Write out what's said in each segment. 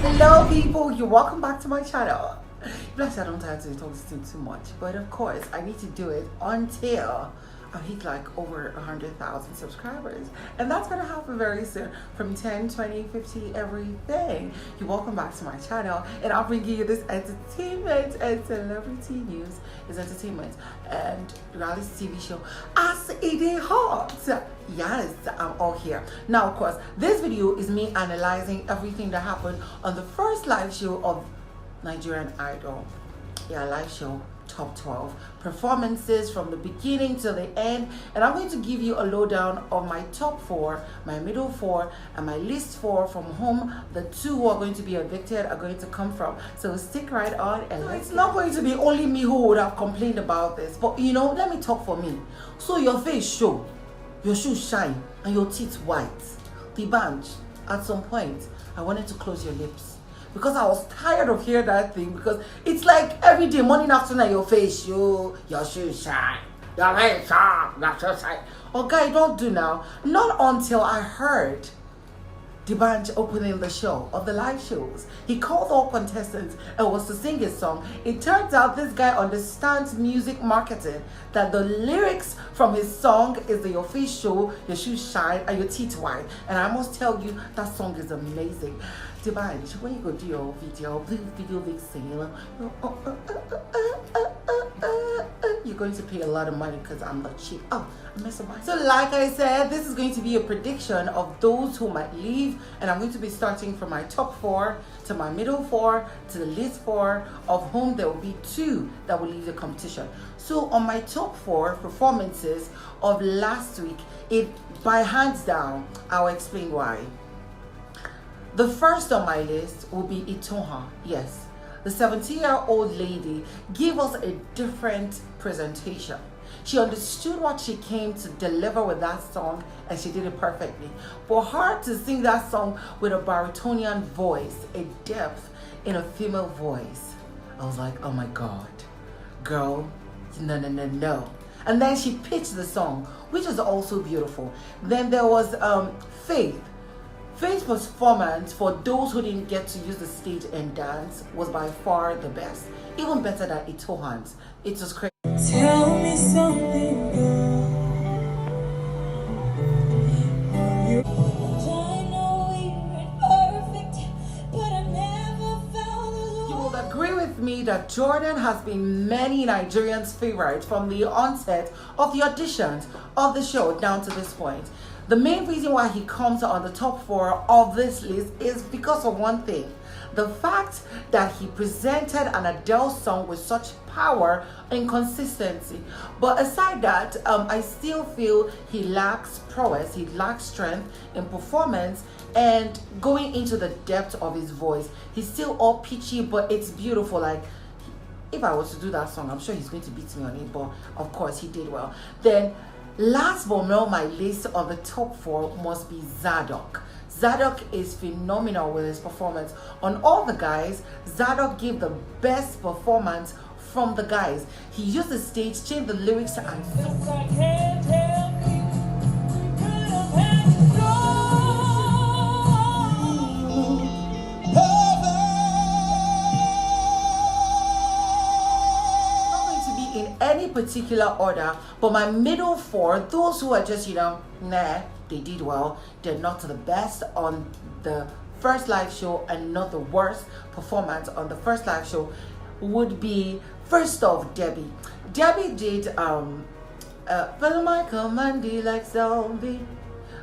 Hello people, you're welcome back to my channel. Bless, I don't have to talk this thing too much, but of course I need to do it until I hit like over 100,000 subscribers, and that's gonna happen very soon. From 10, 20, 50, everything. You're welcome back to my channel, and I'll bring you this entertainment and celebrity news. Is entertainment and reality TV show as it is hot. Yes, I'm all here now. Of course, this video is me analyzing everything that happened on the first live show of Nigerian Idol. Yeah, live show top 12 performances from the beginning to the end, and I'm going to give you a lowdown of my top 4, my middle 4, and my least 4 from whom the 2 who are going to be evicted are going to come from. So stick right on, and it's not going to be only me who would have complained about this, but you know, let me talk for me. So your face show, your shoes shine, and your teeth white. Dbanj, at some point I wanted to close your lips, because I was tired of hearing that thing, because it's like every day, morning, afternoon, your face, your shoes shine, your face shine, your shoes shine. Oh, guy, don't do now. Not until I heard Dbanj opening the show of the live shows. He called all contestants and was to sing his song. It turns out this guy understands music marketing, that the lyrics from his song is the your face show, your shoes shine, and your teeth white. And I must tell you, that song is amazing. Dbanj, when you go do your video big singing, you're going to pay a lot of money because I'm not cheap. Oh, I messed up. So like I said, this is going to be a prediction of those who might leave, and I'm going to be starting from my top 4 to my middle 4 to the least 4, of whom there will be 2 that will leave the competition. So on my top 4 performances of last week, it by hands down, I'll explain why. The first on my list will be Itoha. Yes, the 17-year-old lady gave us a different presentation. She understood what she came to deliver with that song, and she did it perfectly. For her to sing that song with a baritonian voice, a depth in a female voice, I was like, oh my God, girl, no. And then she pitched the song, which is also beautiful. Then there was Faith. Faith's performance, for those who didn't get to use the stage and dance, was by far the best. Even better than Itohan's. It was crazy. Tell me something, girl. You will agree with me that Jordan has been many Nigerians' favorite from the onset of the auditions of the show down to this point. The main reason why he comes on the top 4 of this list is because of one thing: the fact that he presented an Adele song with such power and consistency. But aside that, I still feel he lacks prowess, he lacks strength in performance and going into the depth of his voice. He's still all pitchy, but it's beautiful. Like, if I was to do that song, I'm sure he's going to beat me on it, but of course he did well. Then last but not my list of the top 4 must be Zadok. Zadok is phenomenal with his performance. On all the guys, Zadok gave the best performance from the guys. He used the stage, changed the lyrics, and any particular order, but my middle 4, those who are just, you know, nah, they did well. They're not the best on the first live show and not the worst performance on the first live show, would be, first off, Debbie. Debbie did follow my command like zombie,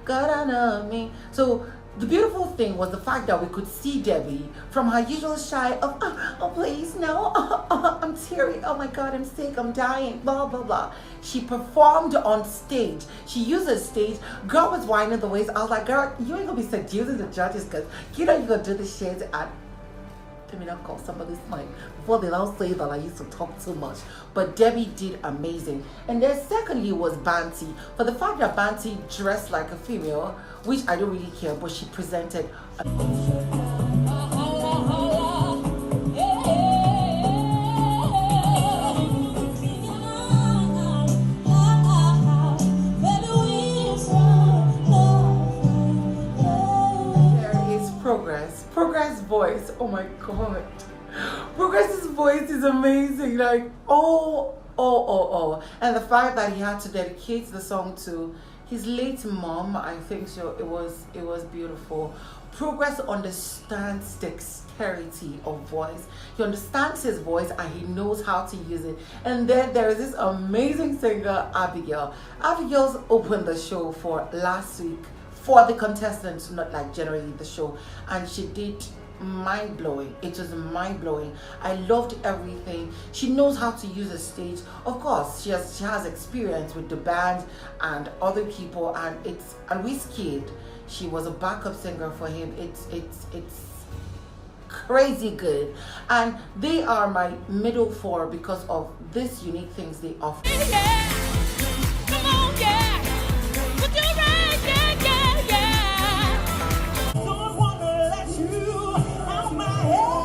gotta know me. So the beautiful thing was the fact that we could see Debbie from her usual shy of, oh please, no, I'm teary, oh my God, I'm sick, I'm dying, blah, blah, blah. She performed on stage. She used the stage. Girl was whining the waist. I was like, girl, you ain't gonna be seducing the judges, because you know you're gonna do the shit and let me not call somebody's name before they don't say that I used to talk too much. But Debbie did amazing. And then secondly was Banty. For the fact that Banty dressed like a female, which I don't really care, but she presented voice, oh my god, Progress's voice is amazing. Like, and the fact that he had to dedicate the song to his late mom, I think so, it was beautiful. Progress understands dexterity of voice. He understands his voice and he knows how to use it. And then there is this amazing singer, Abigail. Abigail's opened the show for last week for the contestants, not like generally the show, and she did mind-blowing. It was mind-blowing. I loved everything. She knows how to use a stage. Of course, she has experience with Dbanj and other people, and Whiskey. She was a backup singer for him. It's crazy good, and they are my middle four because of this unique things they offer. Yeah. Come on, yeah. Put your right, yeah. Don't wanna let you out my head.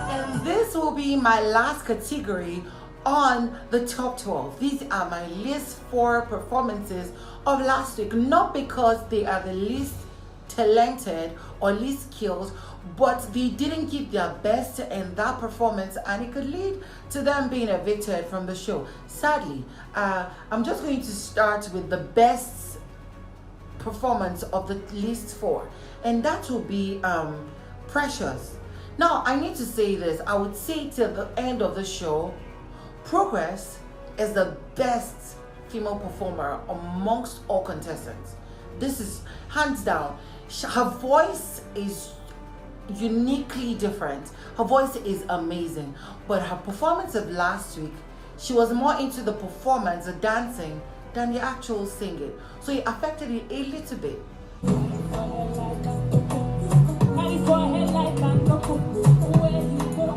And this will be my last category on the top 12. These are my least 4 performances of last week, not because they are the least talented or least skilled, but they didn't give their best in that performance, and it could lead to them being evicted from the show. Sadly, I'm just going to start with the best performance of the least 4, and that will be Precious. Now, I need to say this. I would say till the end of the show, Progress is the best female performer amongst all contestants. This is hands down. Her voice is uniquely different. Her voice is amazing. But her performance of last week, she was more into the performance, the dancing, than the actual singing. So it affected it a little bit.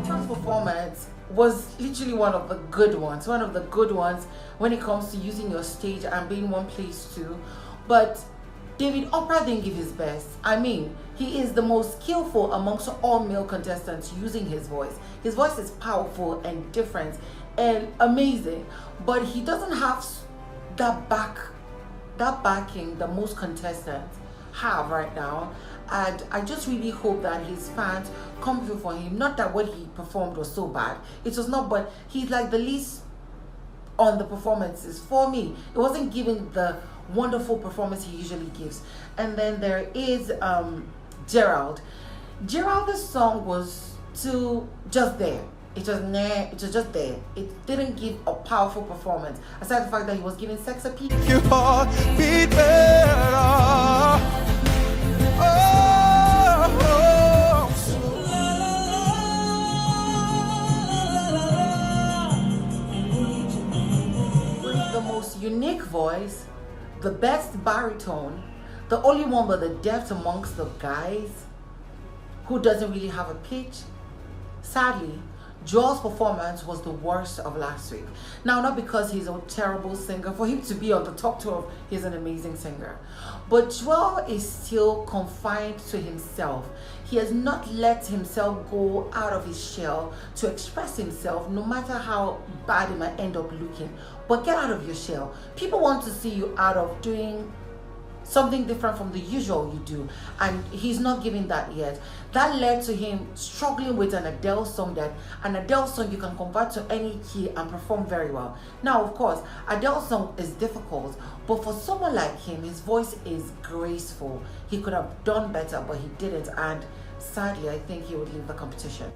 Her performance was literally one of the good ones when it comes to using your stage and being one place too. But David Oprah didn't give his best. I mean, he is the most skillful amongst all male contestants using his voice. His voice is powerful and different and amazing, but he doesn't have that backing that most contestants have right now. And I just really hope that his fans come through for him. Not that what he performed was so bad. It was not, but he's like the least on the performances for me. It wasn't giving the wonderful performance he usually gives. And then there is Gerald. Gerald's song was just there. It was just there. It didn't give a powerful performance, aside the fact that he was giving sex appeal. Your heart beat better. With the most unique voice, the best baritone, the only one with the depth amongst the guys, who doesn't really have a pitch. Sadly, Joel's performance was the worst of last week. Now, not because he's a terrible singer. For him to be on the top 12, he's an amazing singer. But Joel is still confined to himself. He has not let himself go out of his shell to express himself, no matter how bad it might end up looking. But get out of your shell. People want to see you out of doing something different from the usual you do, and he's not giving that yet. That led to him struggling with an Adele song, that an Adele song you can convert to any key and perform very well. Now, of course, Adele's song is difficult, but for someone like him, his voice is graceful. He could have done better, but he didn't, and sadly, I think he would leave the competition.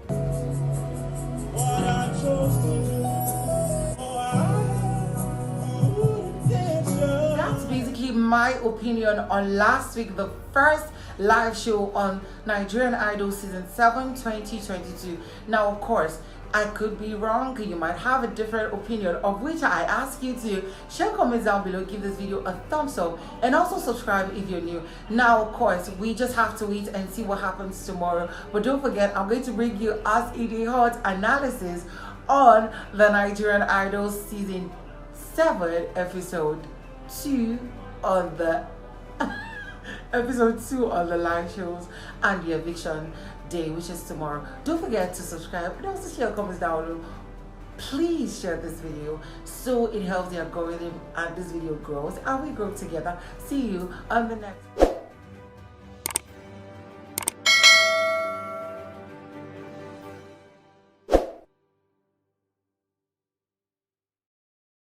That's basically my opinion on last week, the first live show on Nigerian Idol Season 7 2022. Now, of course, I could be wrong. You might have a different opinion, of which I ask you to share comments down below, give this video a thumbs up, and also subscribe if you're new. Now, of course, we just have to wait and see what happens tomorrow. But don't forget, I'm going to bring you as a hot analysis on the Nigerian Idol Season 7 episode 2 on the episode 2 on the live shows and the eviction day, which is tomorrow. Don't forget to subscribe and also share comments down below. Please share this video so it helps the algorithm and this video grows and we grow together. See you on the next